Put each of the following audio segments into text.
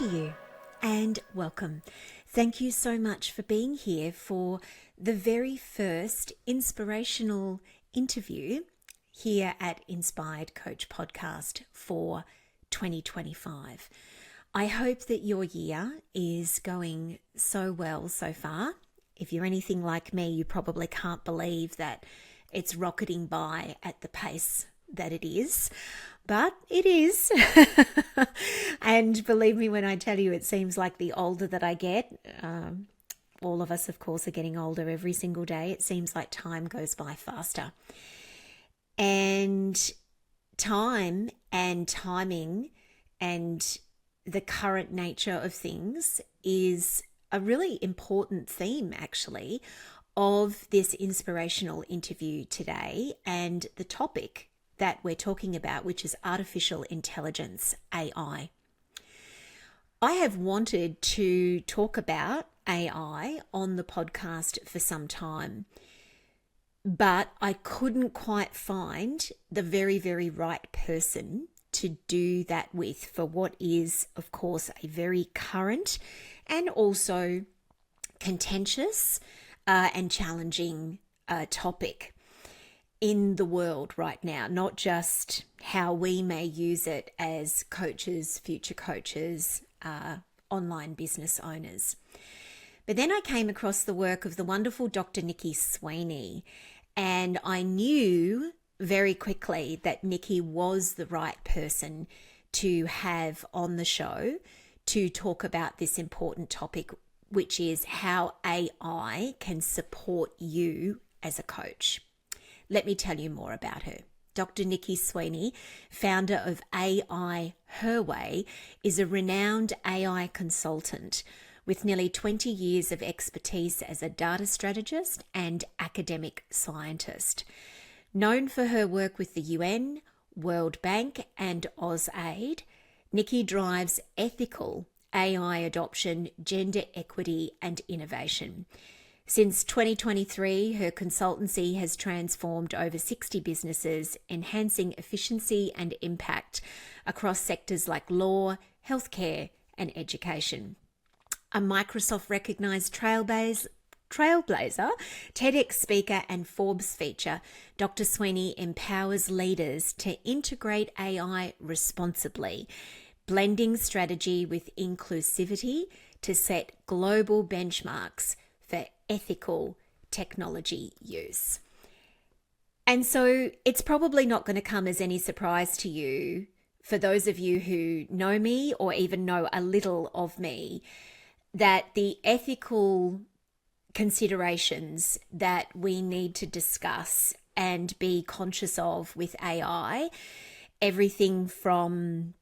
to you and welcome. Thank you so much for being here for the very first inspirational interview here at Inspired Coach Podcast for 2025. I hope that your year is going so well so far. If you're anything like me, you probably can't believe that it's rocketing by at the pace that it is, but it is. And believe me when I tell you, it seems like the older that I get, all of us, of course, are getting older every single day. It seems like time goes by faster. And time and timing and the current nature of things is a really important theme, actually, of this inspirational interview today and the topic that we're talking about, which is artificial intelligence, AI. I have wanted to talk about AI on the podcast for some time, but I couldn't quite find the very, very right person to do that with for what is, of course, a very current and also contentious and challenging topic in the world right now, not just how we may use it as coaches, future coaches, online business owners. But then I came across the work of the wonderful Dr. Nici Sweaney, and I knew very quickly that Nici was the right person to have on the show to talk about this important topic, which is how AI can support you as a coach. Let me tell you more about her. Dr. Nici Sweaney, founder of AI Her Way, is a renowned AI consultant with nearly 20 years of expertise as a data strategist and academic scientist. Known for her work with the UN, World Bank, and AUS Aid, Nici drives ethical AI adoption, gender equity, and innovation. Since 2023, her consultancy has transformed over 60 businesses, enhancing efficiency and impact across sectors like law, healthcare, and education. A Microsoft-recognized trailblazer, TEDx speaker, and Forbes feature, Dr. Sweaney empowers leaders to integrate AI responsibly, blending strategy with inclusivity to set global benchmarks for ethical technology use. And so it's probably not going to come as any surprise to you, for those of you who know me or even know a little of me, that the ethical considerations that we need to discuss and be conscious of with AI, everything from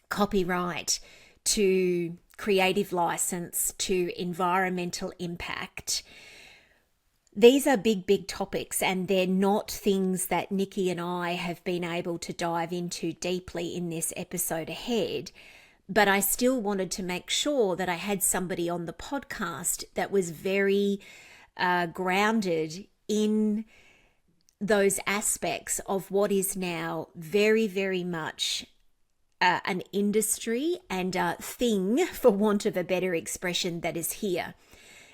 copyright to creative license to environmental impact. These are big, big topics, and they're not things that Nici and I have been able to dive into deeply in this episode ahead. But I still wanted to make sure that I had somebody on the podcast that was very grounded in those aspects of what is now very, very much an industry and a thing, for want of a better expression, that is here.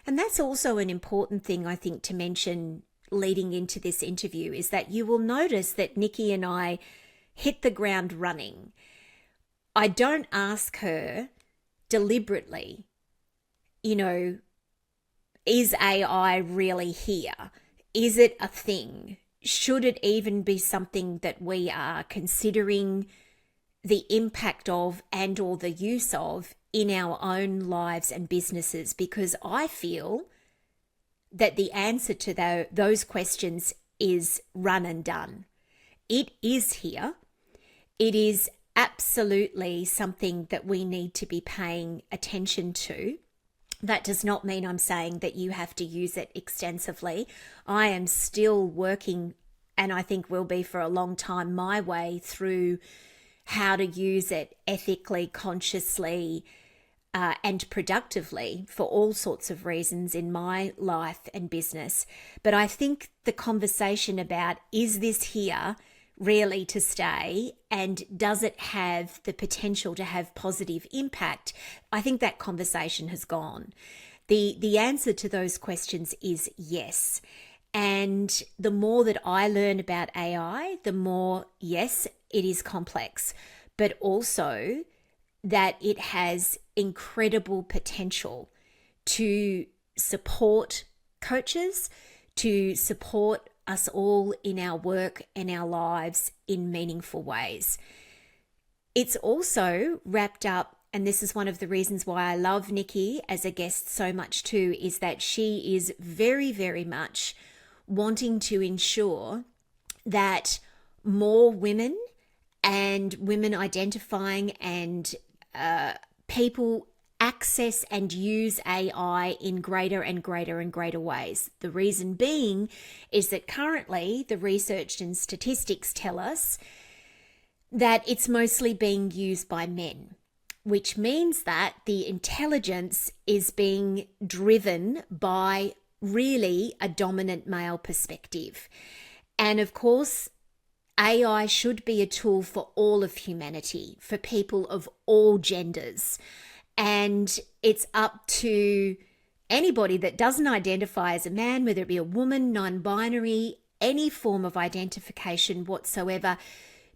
And that's also an important thing, I think, to mention leading into this interview, is that you will notice that Nici and I hit the ground running. I don't ask her deliberately, is AI really here? Is it a thing? Should it even be something that we are considering the impact of and or the use of in our own lives and businesses? Because I feel that the answer to those questions is run and done. It is here. It is absolutely something that we need to be paying attention to. That does not mean I'm saying that you have to use it extensively. I am still working, and I think will be for a long time, my way through how to use it ethically, consciously, and productively for all sorts of reasons in my life and business. But I think the conversation about, is this here, really to stay, and does it have the potential to have positive impact? I think that conversation has gone. The answer to those questions is yes. And the more that I learn about AI, the more, yes, it is complex, but also that it has incredible potential to support coaches, to support us all in our work and our lives in meaningful ways. It's also wrapped up, and this is one of the reasons why I love Nici as a guest so much too, is that she is very, very much wanting to ensure that more women and women identifying and people access and use AI in greater and greater and greater ways. The reason being is that currently the research and statistics tell us that it's mostly being used by men, which means that the intelligence is being driven by really a dominant male perspective. And of course, AI should be a tool for all of humanity, for people of all genders. And it's up to anybody that doesn't identify as a man, whether it be a woman, non-binary, any form of identification whatsoever,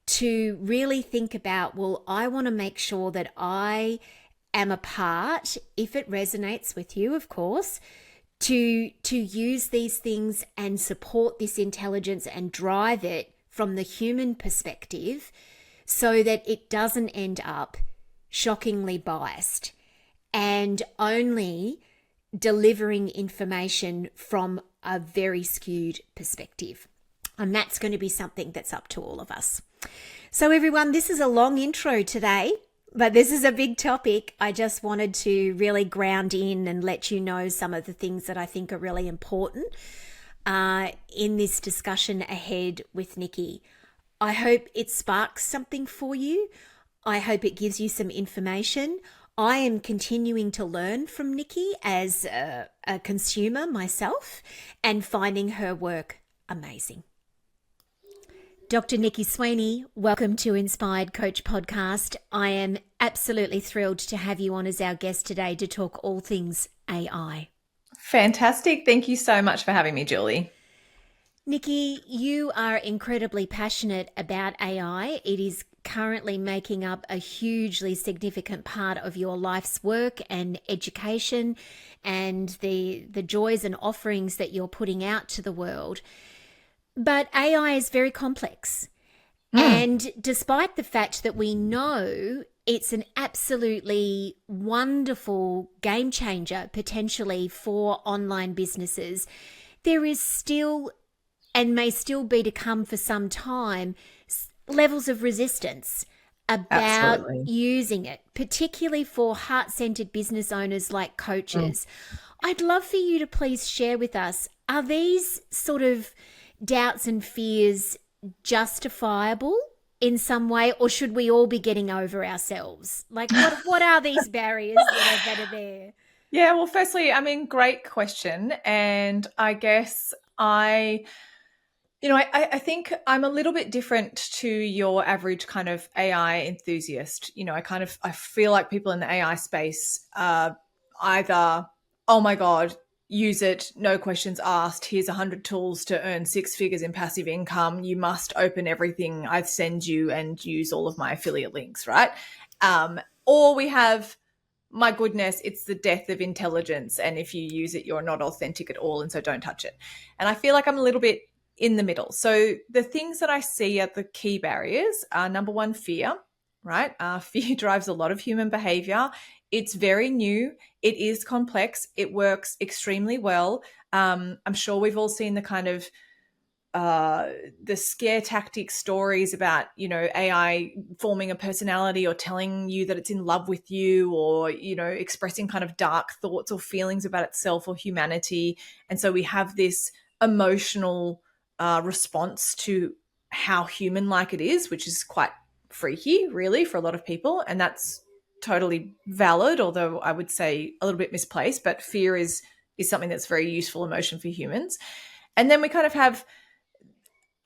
to really think about, well, I want to make sure that I am a part, if it resonates with you, of course, to use these things and support this intelligence and drive it from the human perspective so that it doesn't end up shockingly biased and only delivering information from a very skewed perspective. And that's going to be something that's up to all of us. So everyone, this is a long intro today, but this is a big topic. I just wanted to really ground in and let you know some of the things that I think are really important in this discussion ahead with Nici. I hope it sparks something for you. I hope it gives you some information. I am continuing to learn from Nici as a consumer myself and finding her work amazing. Dr. Nici Sweaney, welcome to Inspired Coach Podcast. I am absolutely thrilled to have you on as our guest today to talk all things AI. Fantastic. Thank you so much for having me, Julie. Nici, you are incredibly passionate about AI. It is currently making up a hugely significant part of your life's work and education and the joys and offerings that you're putting out to the world. But AI is very complex. And despite the fact that we know it's an absolutely wonderful game changer potentially for online businesses, there is still, and may still be to come for some time, levels of resistance about using it, particularly for heart-centered business owners like coaches. I'd love for you to please share with us, are these sort of doubts and fears justifiable in some way, or should we all be getting over ourselves? Like, what are these barriers that are there? Yeah, well, firstly, I mean, great question. And I guess I think I'm a little bit different to your average kind of AI enthusiast. I feel like people in the AI space are either, oh my God, use it, no questions asked. Here's 100 tools to earn 6 figures in passive income. You must open everything I send you and use all of my affiliate links, right? Or we have, my goodness, it's the death of intelligence. And if you use it, you're not authentic at all. And so don't touch it. And I feel like I'm a little bit in the middle. So the things that I see are the key barriers are, number one, fear, right? Fear drives a lot of human behavior. It's very new. It is complex. It works extremely well. I'm sure we've all seen the kind of the scare tactic stories about, AI forming a personality or telling you that it's in love with you, or, expressing kind of dark thoughts or feelings about itself or humanity. And so we have this emotional response to how human-like it is, which is quite freaky, really, for a lot of people. And that's totally valid, although I would say a little bit misplaced. But fear is something that's very useful emotion for humans. And then we kind of have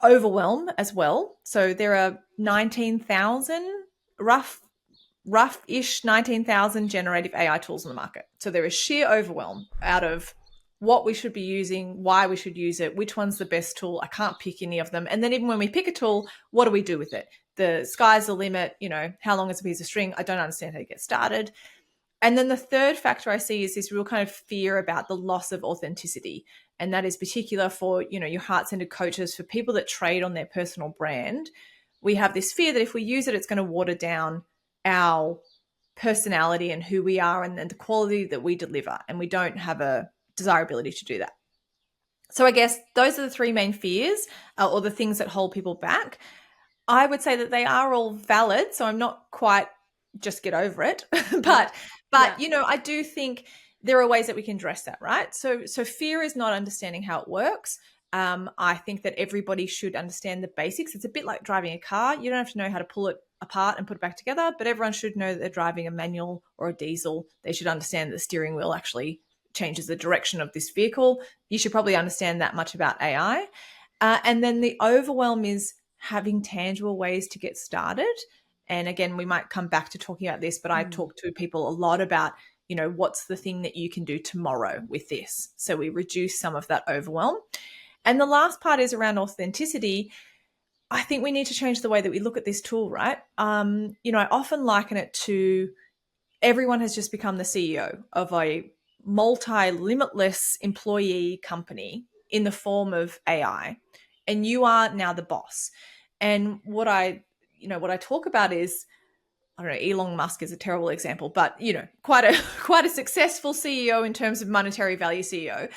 overwhelm as well. So there are 19,000 rough-ish 19,000 generative AI tools in the market. So there is sheer overwhelm out of what we should be using, why we should use it, which one's the best tool. I can't pick any of them. And then even when we pick a tool, what do we do with it? The sky's the limit. How long is a piece of string? I don't understand how to get started. And then the third factor I see is this real kind of fear about the loss of authenticity. And that is particular for, your heart-centered coaches, for people that trade on their personal brand. We have this fear that if we use it, it's going to water down our personality and who we are and the quality that we deliver. And we don't have a desirability to do that. So I guess those are the three main fears, or the things that hold people back. I would say that they are all valid. So I'm not quite just get over it. but I do think there are ways that we can address that, right? So fear is not understanding how it works. I think that everybody should understand the basics. It's a bit like driving a car. You don't have to know how to pull it apart and put it back together, but everyone should know that they're driving a manual or a diesel. They should understand that the steering wheel actually changes the direction of this vehicle. You should probably understand that much about AI. And then the overwhelm is having tangible ways to get started. And again, we might come back to talking about this, but I talk to people a lot about, what's the thing that you can do tomorrow with this? So we reduce some of that overwhelm. And the last part is around authenticity. I think we need to change the way that we look at this tool, right? I often liken it to everyone has just become the CEO of a multi-limitless employee company in the form of AI, and you are now the boss. And what I talk about is, I don't know, Elon Musk is a terrible example, but quite a successful CEO in terms of monetary value CEO.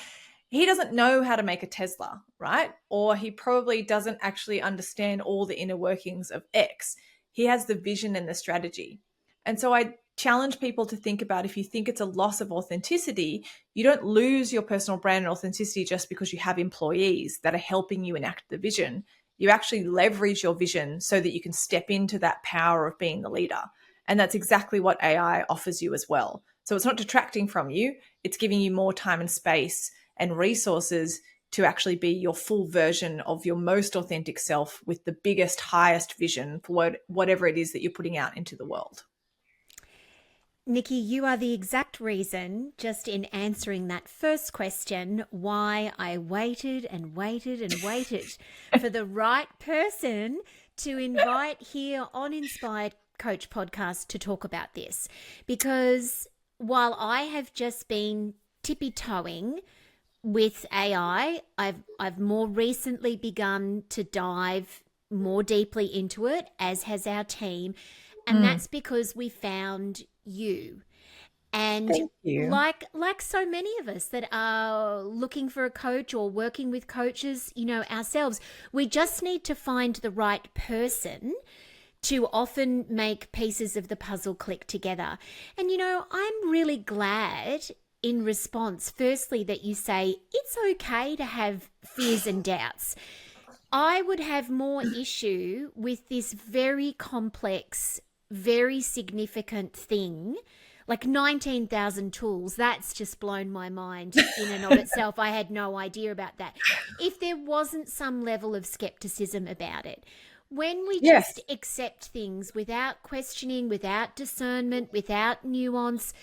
He doesn't know how to make a Tesla, right? Or he probably doesn't actually understand all the inner workings of X. He has the vision and the strategy. And so I challenge people to think about, if you think it's a loss of authenticity, you don't lose your personal brand and authenticity just because you have employees that are helping you enact the vision. You actually leverage your vision so that you can step into that power of being the leader. And that's exactly what AI offers you as well. So it's not detracting from you. It's giving you more time and space and resources to actually be your full version of your most authentic self with the biggest, highest vision for whatever it is that you're putting out into the world. Nici, you are the exact reason, just in answering that first question, why I waited and waited and waited for the right person to invite here on Inspired Coach Podcast to talk about this. Because while I have just been tippy-toeing with AI, I've more recently begun to dive more deeply into it, as has our team. And that's because we found you. And Thank you. like so many of us that are looking for a coach or working with coaches, ourselves, we just need to find the right person to often make pieces of the puzzle click together. And, I'm really glad in response, firstly, that you say it's okay to have fears and doubts. I would have more issue with this very complex, very significant thing, like 19,000 tools. That's just blown my mind in and of itself. I had no idea about that. If there wasn't some level of skepticism about it, when we just accept things without questioning, without discernment, without nuance,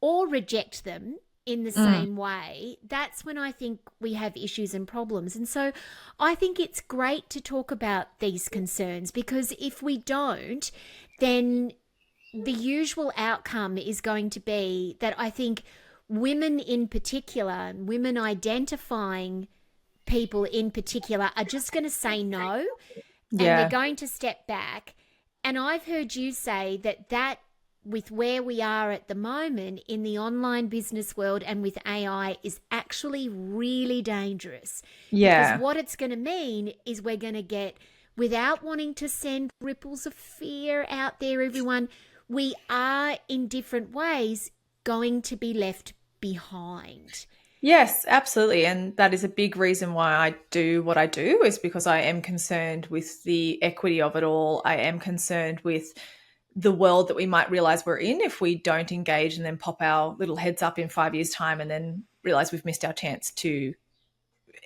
or reject them in the same way, that's when I think we have issues and problems. And so I think it's great to talk about these concerns, because if we don't, then the usual outcome is going to be that I think women in particular, women identifying people in particular, are just going to say no, and they're going to step back. And I've heard you say that with where we are at the moment in the online business world and with AI is actually really dangerous. Yeah. Because what it's going to mean is we're going to get, without wanting to send ripples of fear out there, everyone, we are in different ways going to be left behind. Yes, absolutely. And that is a big reason why I do what I do, is because I am concerned with the equity of it all. I am concerned with the world that we might realize we're in if we don't engage and then pop our little heads up in 5 years' time and then realize we've missed our chance to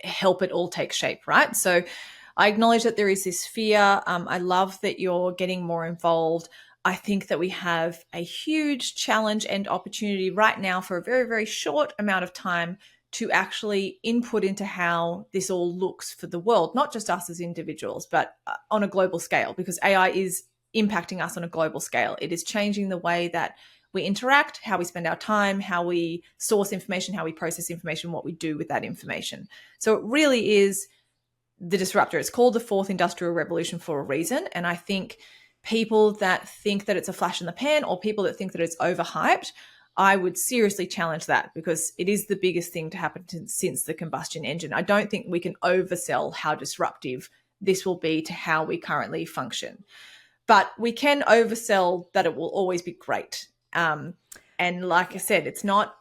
help it all take shape, right? So I acknowledge that there is this fear. I love that you're getting more involved. I think that we have a huge challenge and opportunity right now for a very, very short amount of time to actually input into how this all looks for the world, not just us as individuals, but on a global scale, because AI is impacting us on a global scale. It is changing the way that we interact, how we spend our time, how we source information, how we process information, what we do with that information. So it really is the disruptor. It's called the fourth industrial revolution for a reason. And I think people that think that it's a flash in the pan, or people that think that it's overhyped, I would seriously challenge that, because it is the biggest thing to happen since the combustion engine. I don't think we can oversell how disruptive this will be to how we currently function. But we can oversell that it will always be great. And like I said, it's not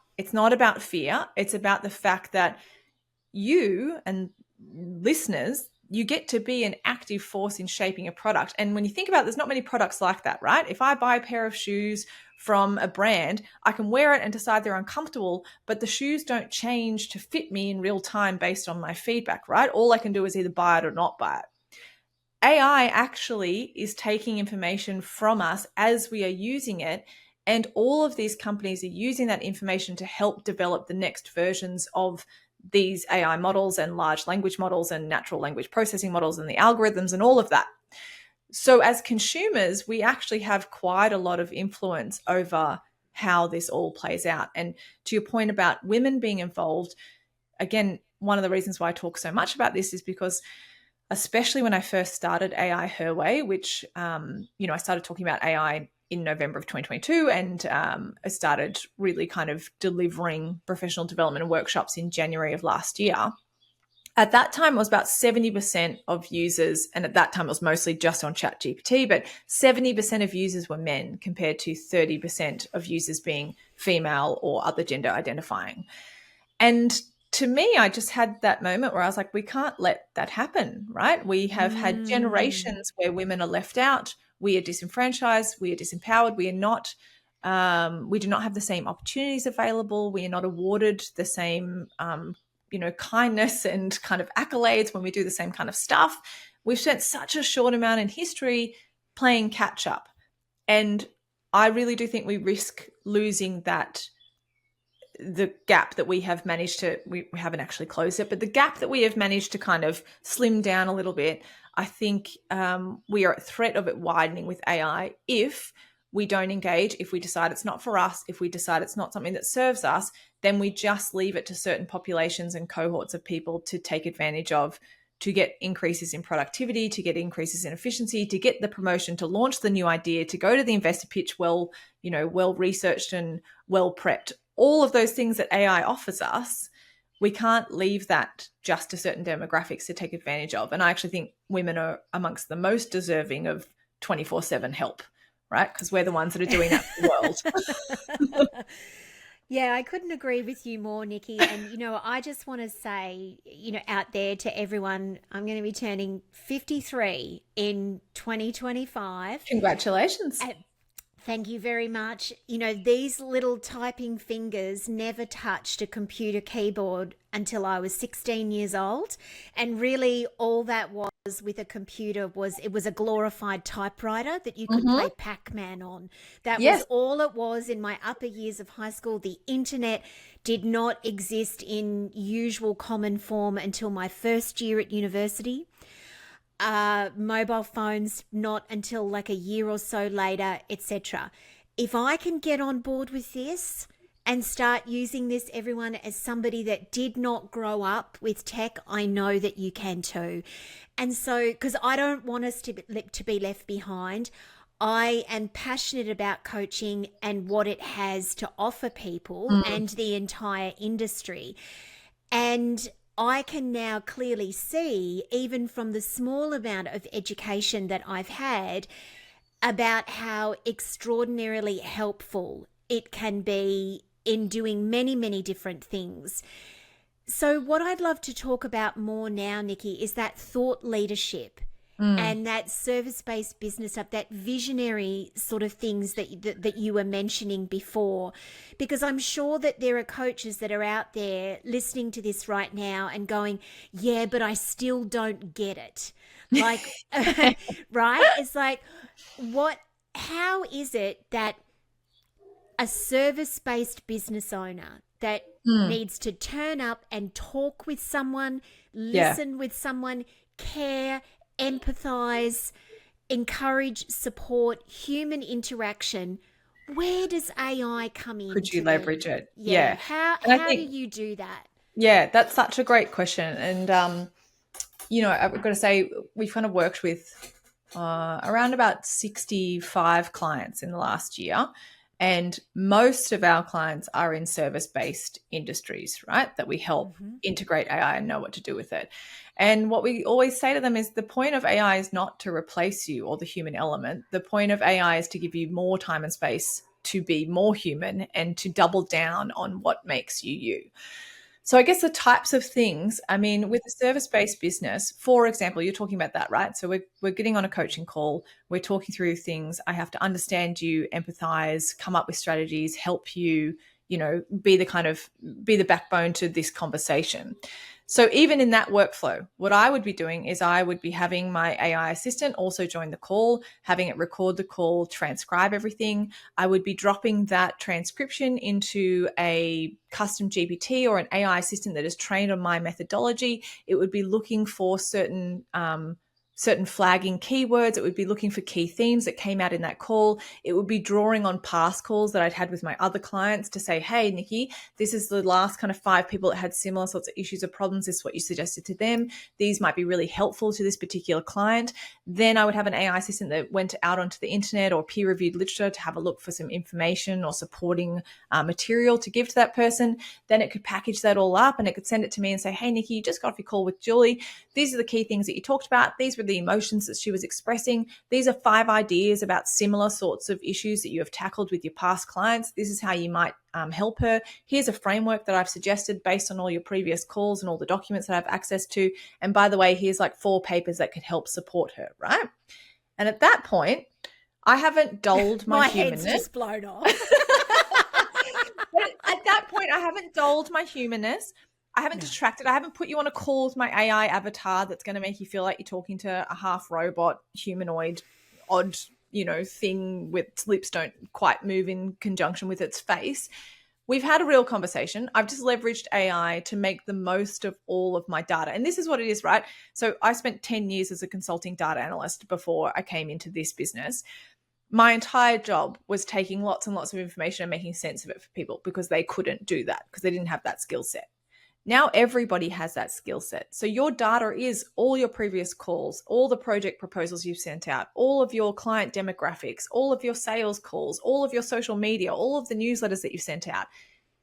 about fear. It's about the fact that you and listeners, you get to be an active force in shaping a product. And when you think about it, there's not many products like that, right? If I buy a pair of shoes from a brand, I can wear it and decide they're uncomfortable, but the shoes don't change to fit me in real time based on my feedback, right? All I can do is either buy it or not buy it. AI actually is taking information from us as we are using it, and all of these companies are using that information to help develop the next versions of these AI models and large language models and natural language processing models and the algorithms and all of that. So as consumers, we actually have quite a lot of influence over how this all plays out. And to your point about women being involved, again, one of the reasons why I talk so much about this is because, especially when I first started AI Her Way, which, I started talking about AI in November of 2022, and I started really kind of delivering professional development and workshops in January of last year. At that time, it was about 70% of users, and at that time it was mostly just on ChatGPT, but 70% of users were men compared to 30% of users being female or other gender identifying. And to me, I just had that moment where I was like, we can't let that happen, right? We have had generations where women are left out. We are disenfranchised. We are disempowered. We are not, we do not have the same opportunities available. We are not awarded the same, kindness and kind of accolades when we do the same kind of stuff. We've spent such a short amount in history playing catch up. And I really do think we risk losing the gap that we have managed to, we haven't actually closed it, but the gap that we have managed to kind of slim down a little bit. I think we are at threat of it widening with AI if we don't engage, if we decide it's not for us, if we decide it's not something that serves us, then we just leave it to certain populations and cohorts of people to take advantage of, to get increases in productivity, to get increases in efficiency, to get the promotion, to launch the new idea, to go to the investor pitch well researched and well prepped. All of those things that AI offers us, we can't leave that just to certain demographics to take advantage of. And I actually think women are amongst the most deserving of 24/7 help, right? Because we're the ones that are doing that for the world. Yeah, I couldn't agree with you more, Nici. And, I just want to say, out there to everyone, I'm going to be turning 53 in 2025. Congratulations. Thank you very much. These little typing fingers never touched a computer keyboard until I was 16 years old. And really all that was with a computer was a glorified typewriter that you could play Pac-Man on. That was all it was in my upper years of high school. The internet did not exist in usual common form until my first year at university. Mobile phones not until like a year or so later, etc. If I can get on board with this and start using this, everyone, as somebody that did not grow up with tech, I know that you can too. And so, because I don't want us to be left behind, I am passionate about coaching and what it has to offer people and the entire industry. And I can now clearly see, even from the small amount of education that I've had, about how extraordinarily helpful it can be in doing many, many different things. So what I'd love to talk about more now, Nici, is that thought leadership and that service-based business up, that visionary sort of things that you were mentioning before, because I'm sure that there are coaches that are out there listening to this right now and going, yeah, but I still don't get it. Like, right? It's like, how is it that a service-based business owner that needs to turn up and talk with someone, listen with someone, care, empathize, encourage, support, human interaction, where does AI come in? Could you leverage it? Yeah. And How do you do that? Yeah, that's such a great question. And, I've got to say, we've kind of worked with around about 65 clients in the last year. And most of our clients are in service-based industries, right? That we help integrate AI and know what to do with it. And what we always say to them is the point of AI is not to replace you or the human element. The point of AI is to give you more time and space to be more human and to double down on what makes you you. So I guess the types of things, I mean, with a service-based business, for example, you're talking about that, right? So we're getting on a coaching call, we're talking through things. I have to understand you, empathize, come up with strategies, help you, be the backbone to this conversation. So even in that workflow, what I would be doing is I would be having my AI assistant also join the call, having it record the call, transcribe everything. I would be dropping that transcription into a custom GPT or an AI assistant that is trained on my methodology. It would be looking for certain flagging keywords. It would be looking for key themes that came out in that call. It would be drawing on past calls that I'd had with my other clients to say, hey, Nici, this is the last kind of 5 people that had similar sorts of issues or problems. This is what you suggested to them. These might be really helpful to this particular client. Then I would have an AI assistant that went out onto the internet or peer-reviewed literature to have a look for some information or supporting material to give to that person. Then it could package that all up and it could send it to me and say, hey, Nici, you just got off your call with Julie. These are the key things that you talked about. These were the emotions that she was expressing. These are 5 ideas about similar sorts of issues that you have tackled with your past clients. This is how you might help her. Here's a framework that I've suggested based on all your previous calls and all the documents that I have access to. And by the way, here's like 4 papers that could help support her, right? And at that point, I haven't dulled my humanness. Head's just blown off. But at that point, I haven't dulled my humanness. I haven't distracted. I haven't put you on a call with my AI avatar that's going to make you feel like you're talking to a half robot, humanoid, odd, thing with its lips don't quite move in conjunction with its face. We've had a real conversation. I've just leveraged AI to make the most of all of my data. And this is what it is, right? So I spent 10 years as a consulting data analyst before I came into this business. My entire job was taking lots and lots of information and making sense of it for people because they couldn't do that because they didn't have that skill set. Now everybody has that skill set. So your data is all your previous calls, all the project proposals you've sent out, all of your client demographics, all of your sales calls, all of your social media, all of the newsletters that you've sent out.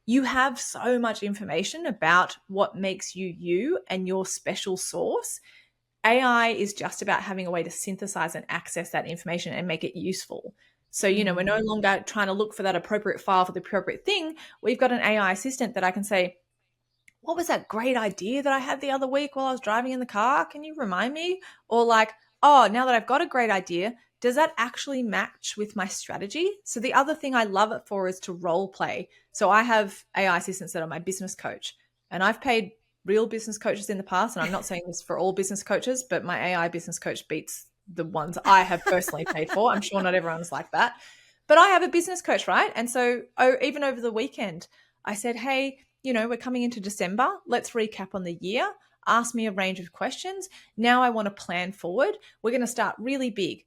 You have so much information about what makes you you and your special sauce. AI is just about having a way to synthesize and access that information and make it useful. So, we're no longer trying to look for that appropriate file for the appropriate thing. We've got an AI assistant that I can say, what was that great idea that I had the other week while I was driving in the car? Can you remind me? Or like, oh, now that I've got a great idea, does that actually match with my strategy? So the other thing I love it for is to role play. So I have AI assistants that are my business coach, and I've paid real business coaches in the past. And I'm not saying this for all business coaches, but my AI business coach beats the ones I have personally paid for. I'm sure not everyone's like that, but I have a business coach, right? And so even over the weekend, I said, hey, we're coming into December. Let's recap on the year. Ask me a range of questions. Now I want to plan forward. We're going to start really big.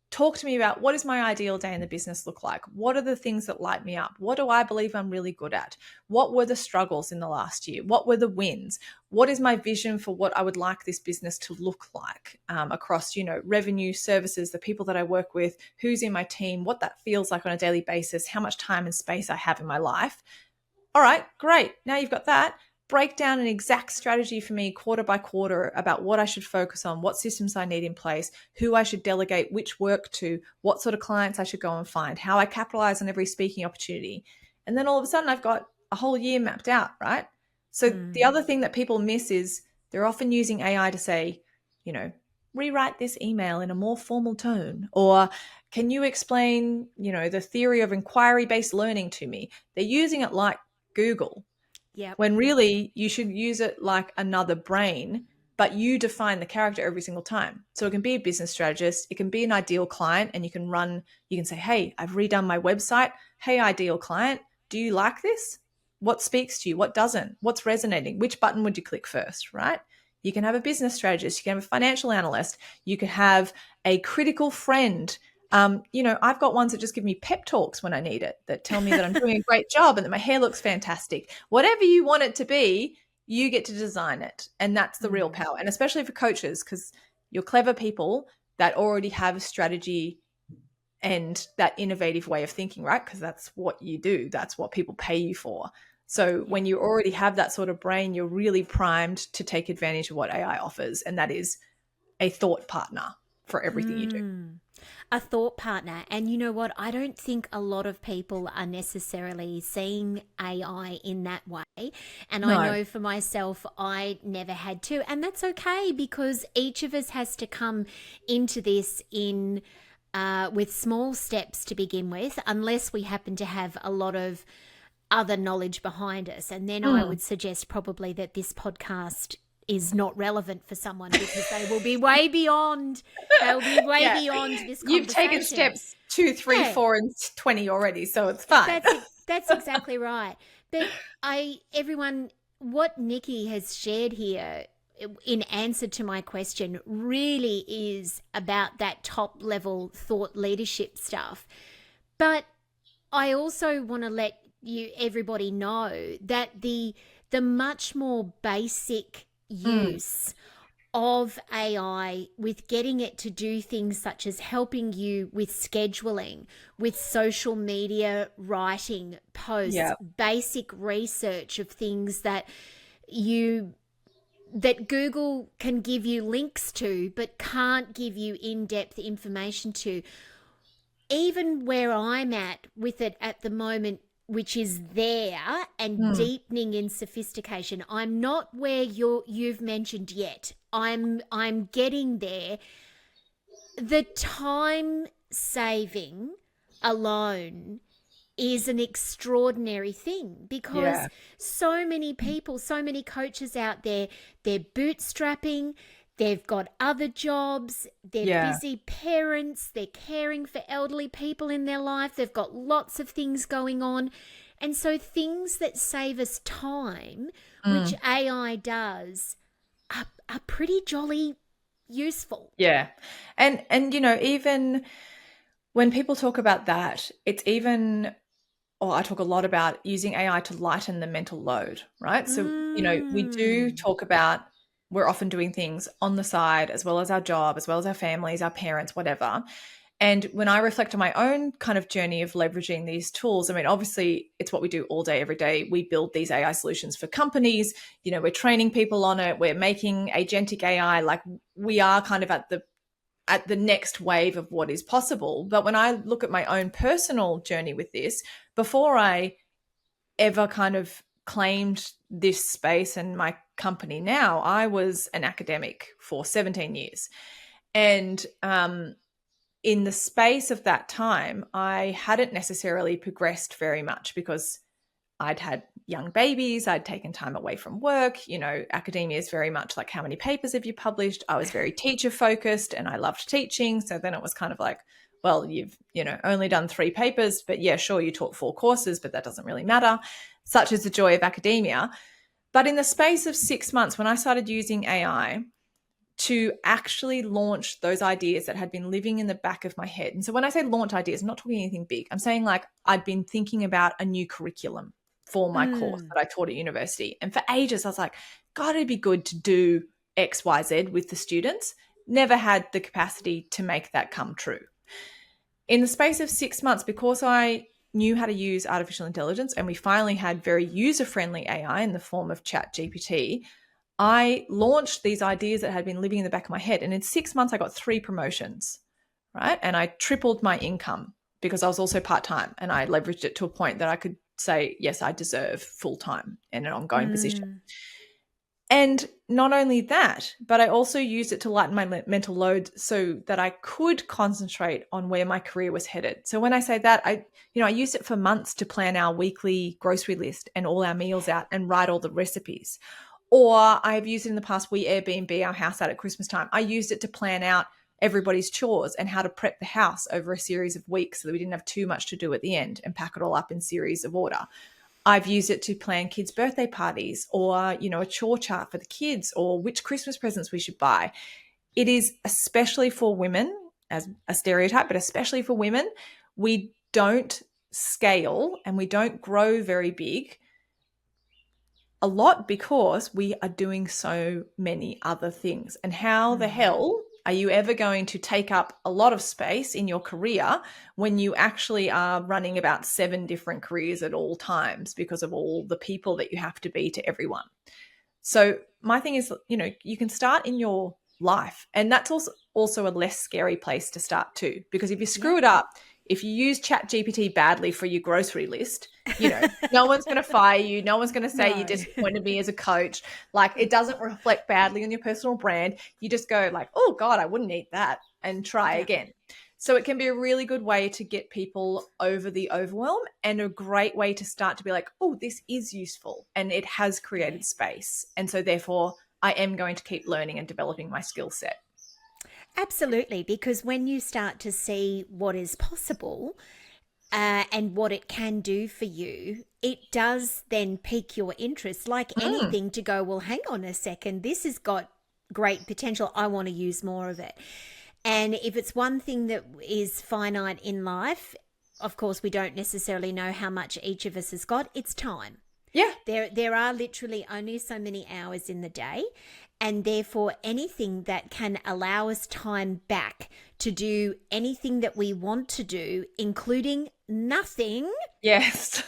Talk to me about what does my ideal day in the business look like? What are the things that light me up? What do I believe I'm really good at? What were the struggles in the last year? What were the wins? What is my vision for what I would like this business to look like across, revenue, services, the people that I work with, who's in my team, what that feels like on a daily basis, how much time and space I have in my life. All right, great. Now you've got that. Break down an exact strategy for me quarter by quarter about what I should focus on, what systems I need in place, who I should delegate which work to, what sort of clients I should go and find, how I capitalize on every speaking opportunity. And then all of a sudden I've got a whole year mapped out, right? So the other thing that people miss is they're often using AI to say, rewrite this email in a more formal tone? Or can you explain, the theory of inquiry-based learning to me? They're using it like Google, Yep. when really you should use it like another brain, but you define the character every single time. So it can be a business strategist, it can be an ideal client, and you can say, hey, I've redone my website. Hey, ideal client, do you like this? What speaks to you? What doesn't? What's resonating? Which button would you click first, right? You can have a business strategist, you can have a financial analyst, you could have a critical friend. I've got ones that just give me pep talks when I need it, that tell me that I'm doing a great job and that my hair looks fantastic. Whatever you want it to be, you get to design it. And that's the real power. And especially for coaches, because you're clever people that already have a strategy and that innovative way of thinking, right? Because that's what you do. That's what people pay you for. So when you already have that sort of brain, you're really primed to take advantage of what AI offers. And that is a thought partner for everything you do. A thought partner. And you know what? I don't think a lot of people are necessarily seeing AI in that way. And No. I know for myself, I never had to. And that's okay, because each of us has to come into this with small steps to begin with, unless we happen to have a lot of other knowledge behind us. And then I would suggest probably that this podcast is not relevant for someone, because they will be way beyond beyond this conversation. You've taken steps 2, 3, 4, and 20 already, so it's fine. That's exactly right. But what Nici has shared here in answer to my question really is about that top level thought leadership stuff. But I also want to let everybody know that the much more basic use of AI, with getting it to do things such as helping you with scheduling, with social media writing, posts, basic research of things that Google can give you links to but can't give you in-depth information to. Even where I'm at with it at the moment, which is there and deepening in sophistication, I'm not where you've mentioned yet. I'm getting there. The time saving alone is an extraordinary thing, because so many people, so many coaches out there, they're bootstrapping, they've got other jobs, they're busy parents, they're caring for elderly people in their life, they've got lots of things going on. And so things that save us time, which AI does, are pretty jolly useful. Yeah. And even when people talk about that, it's even, I talk a lot about using AI to lighten the mental load, right? So, we do talk about, we're often doing things on the side, as well as our job, as well as our families, our parents, whatever. And when I reflect on my own kind of journey of leveraging these tools, I mean, obviously it's what we do all day, every day. We build these AI solutions for companies, we're training people on it. We're making agentic AI. Like, we are kind of at the next wave of what is possible. But when I look at my own personal journey with this, before I ever kind of claimed this space and my company now, I was an academic for 17 years. And in the space of that time, I hadn't necessarily progressed very much, because I'd had young babies, I'd taken time away from work. Academia is very much like, how many papers have you published? I was very teacher focused and I loved teaching. So then it was kind of like, well, you've, only done 3 papers, but yeah, sure, you taught 4 courses, but that doesn't really matter. Such is the joy of academia. But in the space of 6 months, when I started using AI to actually launch those ideas that had been living in the back of my head. And so when I say launch ideas, I'm not talking anything big. I'm saying, like, I'd been thinking about a new curriculum for my course that I taught at university. And for ages, I was like, God, it'd be good to do X, Y, Z with the students. Never had the capacity to make that come true. In the space of 6 months, because I knew how to use artificial intelligence, and we finally had very user-friendly AI in the form of ChatGPT, I launched these ideas that had been living in the back of my head. And in 6 months, I got 3 promotions, right? And I tripled my income, because I was also part-time, and I leveraged it to a point that I could say, yes, I deserve full-time in an ongoing position. And not only that, but I also used it to lighten my mental load so that I could concentrate on where my career was headed. So when I say that, I used it for months to plan our weekly grocery list and all our meals out and write all the recipes. Or I've used it in the past, we Airbnb our house out at Christmas time. I used it to plan out everybody's chores and how to prep the house over a series of weeks so that we didn't have too much to do at the end and pack it all up in series of order. I've used it to plan kids' birthday parties or, a chore chart for the kids or which Christmas presents we should buy. It is especially for women, as a stereotype, but especially for women, we don't scale and we don't grow very big a lot because we are doing so many other things. And how the hell are you ever going to take up a lot of space in your career when you actually are running about 7 different careers at all times because of all the people that you have to be to everyone? So my thing is, you can start in your life, and that's also a less scary place to start too, because if you screw it up, if you use ChatGPT badly for your grocery list, no one's going to fire you. No one's going to say you disappointed me as a coach. Like, it doesn't reflect badly on your personal brand. You just go like, oh God, I wouldn't eat that, and try again. So it can be a really good way to get people over the overwhelm and a great way to start to be like, oh, this is useful and it has created space. And so therefore I am going to keep learning and developing my skill set. Absolutely, because when you start to see what is possible and what it can do for you, it does then pique your interest, like anything, to go, well, hang on a second, this has got great potential. I want to use more of it. And if it's one thing that is finite in life, of course, we don't necessarily know how much each of us has got. It's time. Yeah. There are literally only so many hours in the day. And therefore, anything that can allow us time back to do anything that we want to do, including nothing. Yes.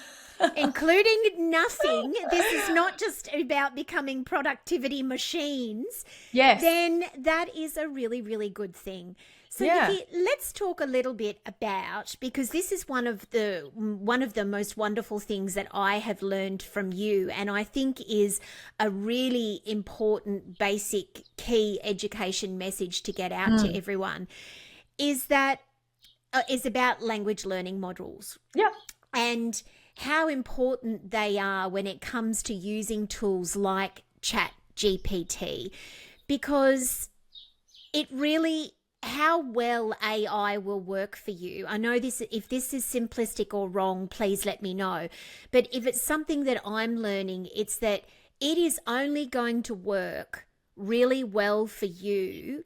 Including nothing. This is not just about becoming productivity machines. Yes. Then that is a really, really good thing. So Nici, let's talk a little bit about, because this is one of the most wonderful things that I have learned from you, and I think is a really important, basic, key education message to get out to everyone, is that is about language learning models. Yeah. And how important they are when it comes to using tools like ChatGPT, because it really, how well AI will work for you. I know this, if this is simplistic or wrong, please let me know. But if it's something that I'm learning, it's that it is only going to work really well for you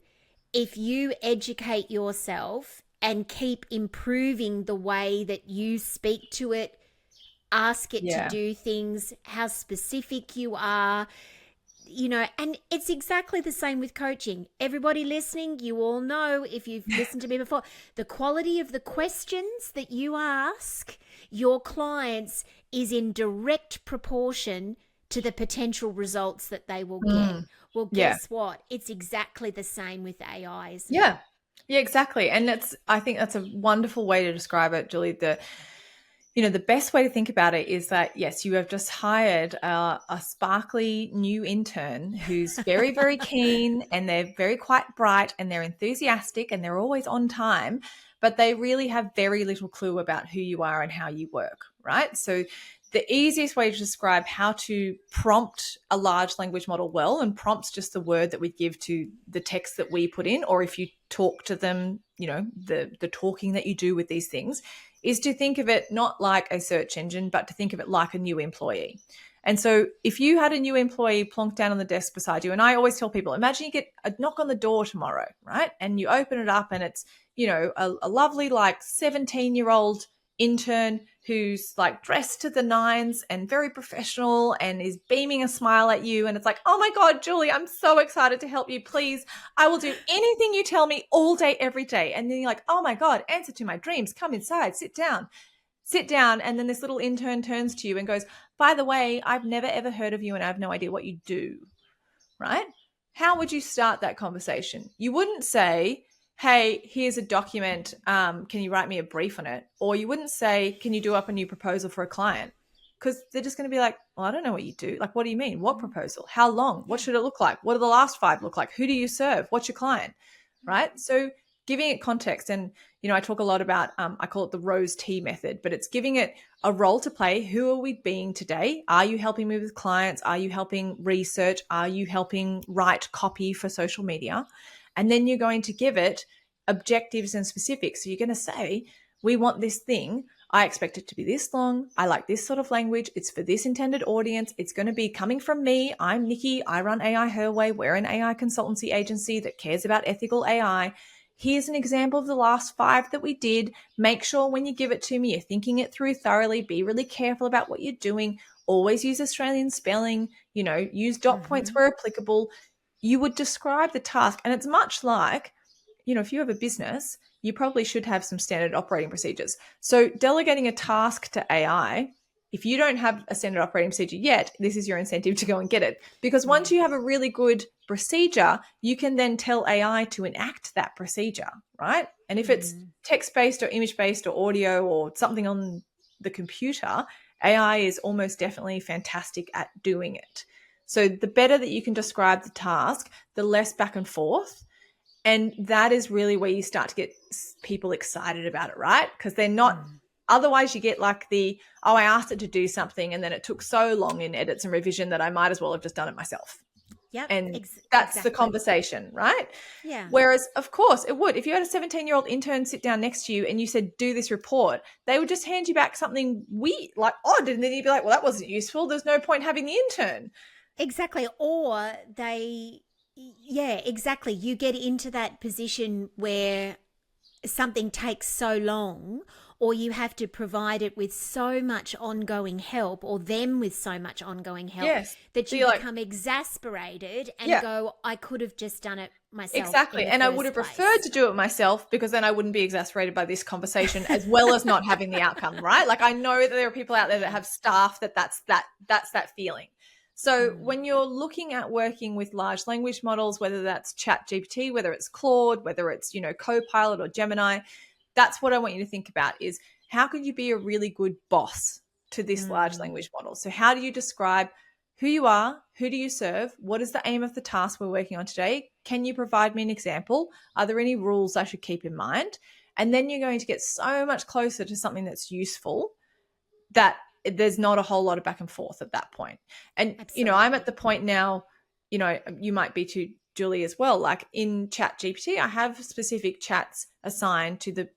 if you educate yourself and keep improving the way that you speak to it, ask it to do things, how specific you are. And it's exactly the same with coaching. Everybody listening, you all know, if you've listened to me before, the quality of the questions that you ask your clients is in direct proportion to the potential results that they will get. Well, guess what? It's exactly the same with AI, isn't it? Yeah, exactly. And I think that's a wonderful way to describe it, Julie. The best way to think about it is that, yes, you have just hired a sparkly new intern who's very, very keen, and they're very quite bright, and they're enthusiastic, and they're always on time, but they really have very little clue about who you are and how you work, right? So the easiest way to describe how to prompt a large language model well, and prompt's just the word that we give to the text that we put in, or if you talk to them, the talking that you do with these things, is to think of it not like a search engine, but to think of it like a new employee. And so if you had a new employee plonked down on the desk beside you, and I always tell people, imagine you get a knock on the door tomorrow, right? And you open it up and it's, a lovely 17-year-old intern who's dressed to the nines and very professional and is beaming a smile at you. And it's like, oh my God, Julie, I'm so excited to help you. Please, I will do anything you tell me all day, every day. And then you're like, oh my God, answer to my dreams. Come inside, sit down. And then this little intern turns to you and goes, by the way, I've never, ever heard of you and I have no idea what you do, right? How would you start that conversation? You wouldn't say, hey, here's a document. Can you write me a brief on it? Or you wouldn't say, can you do up a new proposal for a client? because they're just going to be like, well, I don't know what you do. Like, what do you mean? What proposal? How long? What should it look like? What do the last 5 look like? Who do you serve? What's your client? Right? So giving it context. And, I talk a lot about, I call it the rose tea method, but it's giving it a role to play. Who are we being today? Are you helping me with clients? Are you helping research? Are you helping write copy for social media? And then you're going to give it objectives and specifics. So you're going to say, we want this thing. I expect it to be this long. I like this sort of language. It's for this intended audience. It's going to be coming from me. I'm Nici. I run AI Her Way. We're an AI consultancy agency that cares about ethical AI. Here's an example of the last 5 that we did. Make sure when you give it to me, you're thinking it through thoroughly. Be really careful about what you're doing. Always use Australian spelling, use dot points where applicable. You would describe the task. And it's much like, if you have a business, you probably should have some standard operating procedures. So delegating a task to AI, if you don't have a standard operating procedure yet, this is your incentive to go and get it. Because once you have a really good procedure, you can then tell AI to enact that procedure, right? And if it's text-based or image-based or audio or something on the computer, AI is almost definitely fantastic at doing it. So the better that you can describe the task, the less back and forth. And that is really where you start to get people excited about it, right? Because they're not, otherwise you get like I asked it to do something and then it took so long in edits and revision that I might as well have just done it myself. Yep. And that's exactly the conversation, right? Yeah. Whereas, of course, it would. If you had a 17-year-old intern sit down next to you and you said, do this report, they would just hand you back something weird, like odd. And then you'd be like, well, that wasn't useful. There's no point having the intern. Exactly. Or exactly. You get into that position where something takes so long, or you have to provide it with so much ongoing help, or them with so much ongoing help, that you become exasperated and go, I could have just done it myself. Exactly. And I would have preferred to do it myself, because then I wouldn't be exasperated by this conversation, as well as not having the outcome, right? Like, I know that there are people out there that have staff that's that feeling. So when you're looking at working with large language models, whether that's ChatGPT, whether it's Claude, whether it's, Copilot or Gemini, that's what I want you to think about is, how could you be a really good boss to this large language model? So how do you describe who you are? Who do you serve? What is the aim of the task we're working on today? Can you provide me an example? Are there any rules I should keep in mind? And then you're going to get so much closer to something that's useful, that there's not a whole lot of back and forth at that point. And, Absolutely. I'm at the point now, you might be too, Julie, as well. Like in ChatGPT, I have specific chats assigned to the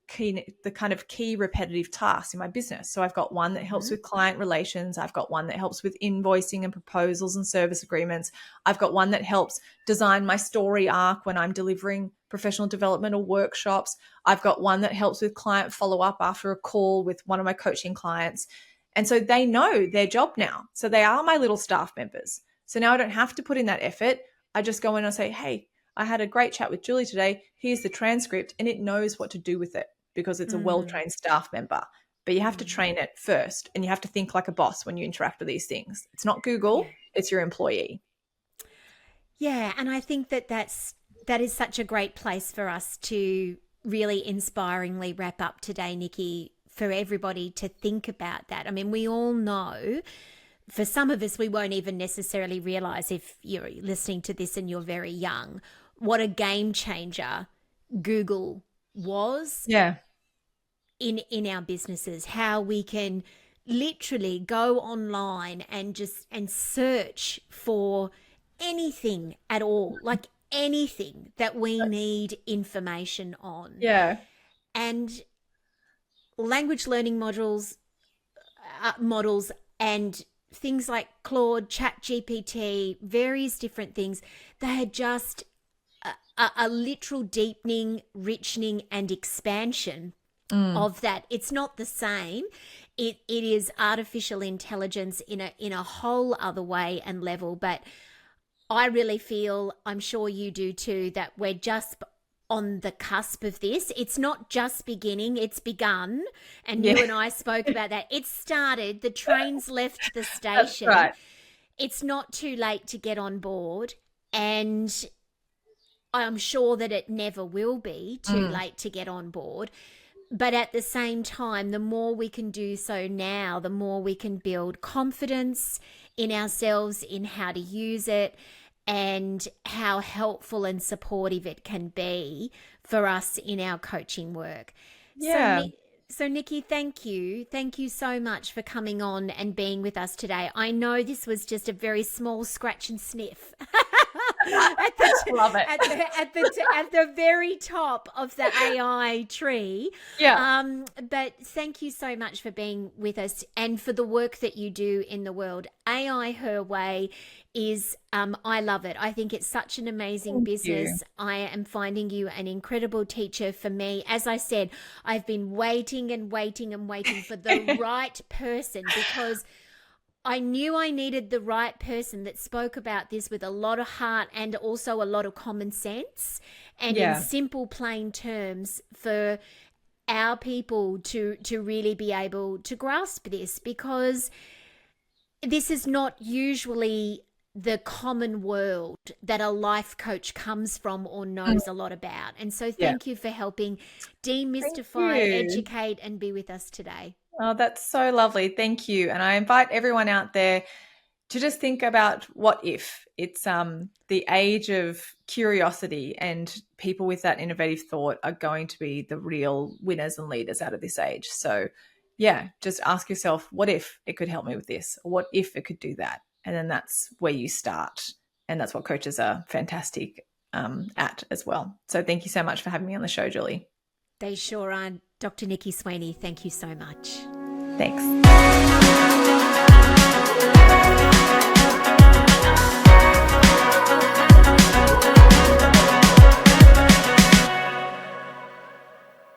kind of key repetitive tasks in my business. So I've got one that helps with client relations. I've got one that helps with invoicing and proposals and service agreements. I've got one that helps design my story arc when I'm delivering professional development or workshops. I've got one that helps with client follow-up after a call with one of my coaching clients. And so they know their job now. So they are my little staff members. So now I don't have to put in that effort. I just go in and say, hey, I had a great chat with Julie today. Here's the transcript, and it knows what to do with it because it's a well-trained staff member. But you have to train it first, and you have to think like a boss when you interact with these things. It's not Google, it's your employee. Yeah, and I think that is such a great place for us to really inspiringly wrap up today, Nici, for everybody to think about that. I mean, we all know, for some of us, we won't even necessarily realize, if you're listening to this and you're very young, what a game changer Google was in our businesses, how we can literally go online and search for anything at all, like anything that we need information on. Yeah. And language learning models and things like Claude, ChatGPT, various different things, they are just a literal deepening, richening, and expansion of that. It's not the same. It is artificial intelligence in a whole other way and level. But I really feel, I'm sure you do too, that we're just on the cusp of this. It's not just beginning, it's begun. And you and I spoke about that. It started, the train's left the station. That's right. It's not too late to get on board. And I'm sure that it never will be too late to get on board. But at the same time, the more we can do so now, the more we can build confidence in ourselves, in how to use it, and how helpful and supportive it can be for us in our coaching work. Yeah. So, Nici, thank you. Thank you so much for coming on and being with us today. I know this was just a very small scratch and sniff Love it. at the very top of the AI tree. Yeah. But thank you so much for being with us and for the work that you do in the world. AI Her Way is, I love it. I think it's such an amazing Thank business. you. I am finding you an incredible teacher for me. As I said, I've been waiting and waiting and waiting for the right person, because I knew I needed the right person that spoke about this with a lot of heart and also a lot of common sense and in Yeah. simple, plain terms for our people to really be able to grasp this, because this is not usually the common world that a life coach comes from or knows a lot about. And so thank you for helping demystify, educate, and be with us today. Oh, that's so lovely. Thank you. And I invite everyone out there to just think about what if. It's the age of curiosity, and people with that innovative thought are going to be the real winners and leaders out of this age. So yeah, just ask yourself, what if it could help me with this? Or what if it could do that? And then that's where you start. And that's what coaches are fantastic at as well. So thank you so much for having me on the show, Julie. They sure are. Dr. Nici Sweaney, thank you so much. Thanks.